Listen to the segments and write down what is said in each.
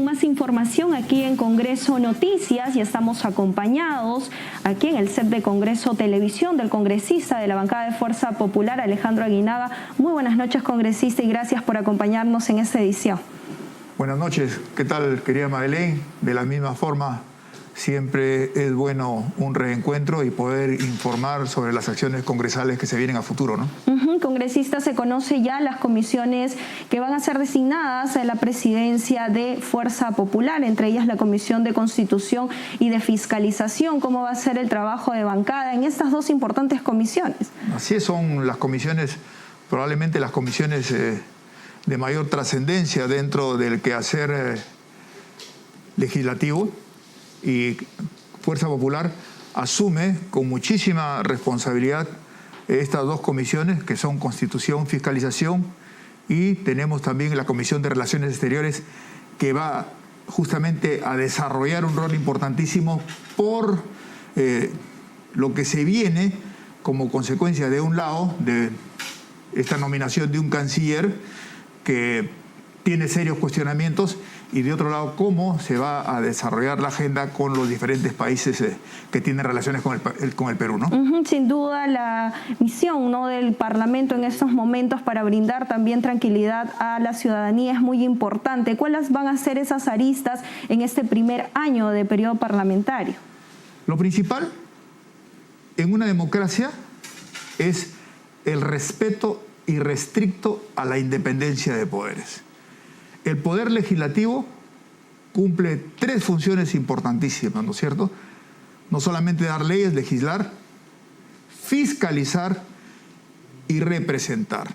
más información aquí en Congreso Noticias y estamos acompañados aquí en el set de Congreso Televisión del congresista de la bancada de Fuerza Popular, Alejandro Aguinaga. Muy buenas noches, congresista, y gracias por acompañarnos en esta edición. Buenas noches. ¿Qué tal, querida Madeleine? De la misma forma, siempre es bueno un reencuentro y poder informar sobre las acciones congresales que se vienen a futuro, ¿no? Congresista, se conoce ya las comisiones que van a ser designadas en la presidencia de Fuerza Popular, entre ellas la Comisión de Constitución y de Fiscalización. ¿Cómo va a ser el trabajo de bancada en estas dos importantes comisiones? Así es, son las comisiones, probablemente las comisiones de mayor trascendencia dentro del quehacer legislativo, y Fuerza Popular asume con muchísima responsabilidad estas dos comisiones, que son Constitución, Fiscalización, y tenemos también la Comisión de Relaciones Exteriores, que va justamente a desarrollar un rol importantísimo por lo que se viene como consecuencia, de un lado, de esta nominación de un canciller que tiene serios cuestionamientos, y de otro lado, cómo se va a desarrollar la agenda con los diferentes países que tienen relaciones con el Perú, ¿no? Sin duda, la misión, ¿no?, del Parlamento en estos momentos para brindar también tranquilidad a la ciudadanía es muy importante. ¿Cuáles van a ser esas aristas en este primer año de periodo parlamentario? Lo principal en una democracia es el respeto irrestricto a la independencia de poderes. El Poder Legislativo cumple tres funciones importantísimas, ¿no es cierto? No solamente dar leyes, legislar, fiscalizar y representar.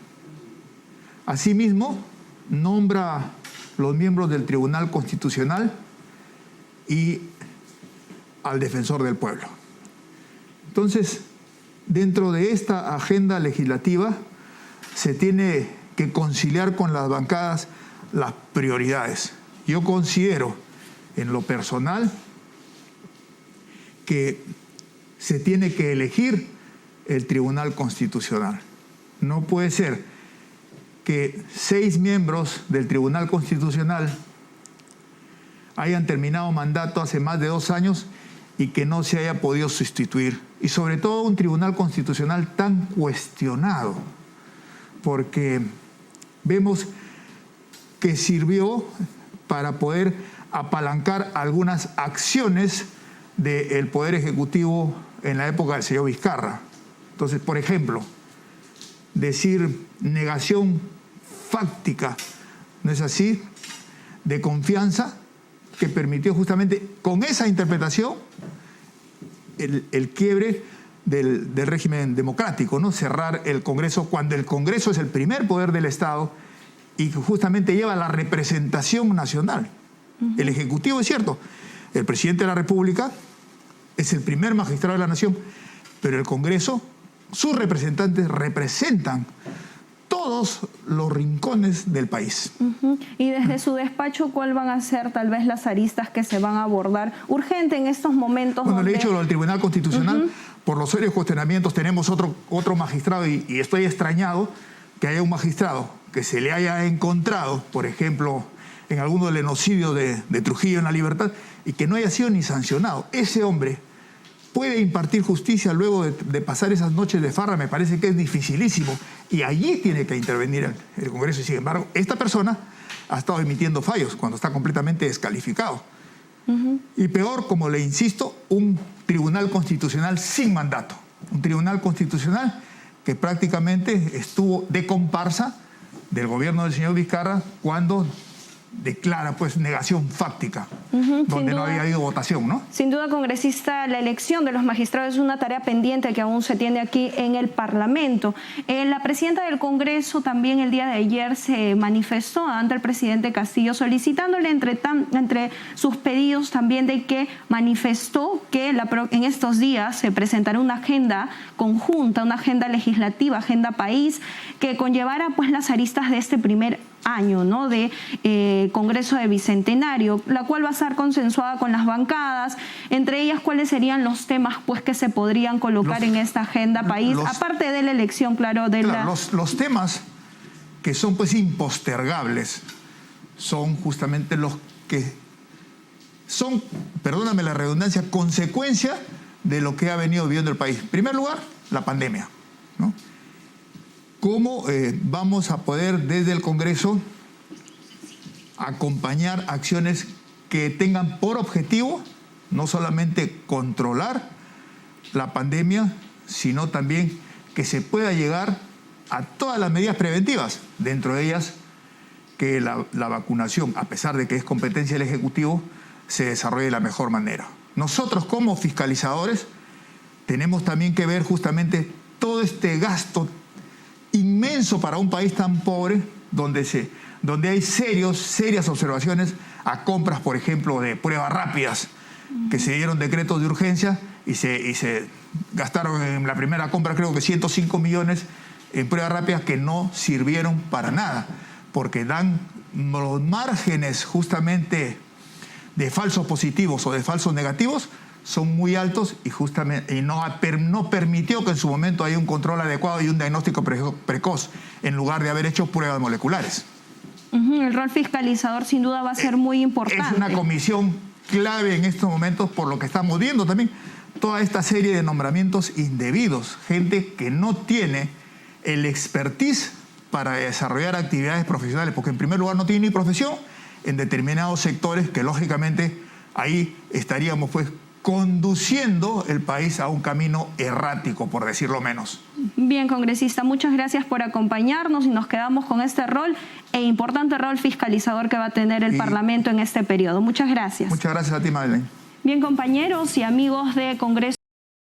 Asimismo, nombra los miembros del Tribunal Constitucional y al Defensor del Pueblo. Entonces, dentro de esta agenda legislativa se tiene que conciliar con las bancadas las prioridades. Yo considero, en lo personal, que se tiene que elegir el Tribunal Constitucional. No puede ser que 6 miembros del Tribunal Constitucional hayan terminado mandato hace más de 2 años y que no se haya podido sustituir. Y sobre todo un Tribunal Constitucional tan cuestionado, porque vemos que sirvió para poder apalancar algunas acciones del Poder Ejecutivo en la época del señor Vizcarra. Entonces, por ejemplo, decir negación fáctica, ¿no es así?, de confianza, que permitió justamente con esa interpretación el quiebre del régimen democrático, ¿no? Cerrar el Congreso, cuando el Congreso es el primer poder del Estado y que justamente lleva la representación nacional. El Ejecutivo, es cierto, el presidente de la República es el primer magistrado de la nación, pero el Congreso, sus representantes representan todos los rincones del país. Y desde su despacho, ¿cuál van a ser tal vez las aristas que se van a abordar urgente en estos momentos? Bueno, le he dicho lo del Tribunal Constitucional, por los serios cuestionamientos tenemos otro magistrado, y estoy extrañado que haya un magistrado que se le haya encontrado, por ejemplo, en alguno del genocidio de Trujillo en La Libertad, y que no haya sido ni sancionado. Ese hombre puede impartir justicia luego de pasar esas noches de farra. Me parece que es dificilísimo, y allí tiene que intervenir el Congreso, y sin embargo, esta persona ha estado emitiendo fallos cuando está completamente descalificado. Y peor, como le insisto, un Tribunal Constitucional sin mandato, un Tribunal Constitucional que prácticamente estuvo de comparsa del gobierno del señor Vizcarra cuando declara pues negación fáctica, donde no había habido votación, ¿no? Sin duda, congresista, la elección de los magistrados es una tarea pendiente que aún se tiene aquí en el Parlamento. La presidenta del Congreso también el día de ayer se manifestó ante el presidente Castillo solicitándole entre sus pedidos también, de que manifestó que en estos días se presentará una agenda conjunta, una agenda legislativa, agenda país, que conllevara pues las aristas de este primer año, ¿no?, de Congreso de Bicentenario, la cual va a estar consensuada con las bancadas, entre ellas cuáles serían los temas pues que se podrían colocar en esta agenda país, aparte de la elección, claro, de los temas que son pues impostergables son justamente los que son, perdóname la redundancia, consecuencia de lo que ha venido viviendo el país. En primer lugar, la pandemia, ¿no? ¿Cómo vamos a poder desde el Congreso acompañar acciones que tengan por objetivo no solamente controlar la pandemia, sino también que se pueda llegar a todas las medidas preventivas, dentro de ellas que la vacunación, a pesar de que es competencia del Ejecutivo, se desarrolle de la mejor manera? Nosotros como fiscalizadores tenemos también que ver justamente todo este gasto inmenso para un país tan pobre, donde hay serias observaciones a compras, por ejemplo, de pruebas rápidas, que se dieron decretos de urgencia y se gastaron en la primera compra creo que 105 millones en pruebas rápidas que no sirvieron para nada, porque dan los márgenes justamente de falsos positivos o de falsos negativos son muy altos y no permitió que en su momento haya un control adecuado y un diagnóstico precoz en lugar de haber hecho pruebas moleculares. El rol fiscalizador sin duda va a ser muy importante. Es una comisión clave en estos momentos por lo que estamos viendo también. Toda esta serie de nombramientos indebidos, gente que no tiene el expertise para desarrollar actividades profesionales, porque en primer lugar no tiene ni profesión en determinados sectores que lógicamente ahí estaríamos pues conduciendo el país a un camino errático, por decirlo menos. Bien, congresista, muchas gracias por acompañarnos y nos quedamos con este rol e importante rol fiscalizador que va a tener el Parlamento en este periodo. Muchas gracias. Muchas gracias a ti, Madeleine. Bien, compañeros y amigos de Congreso.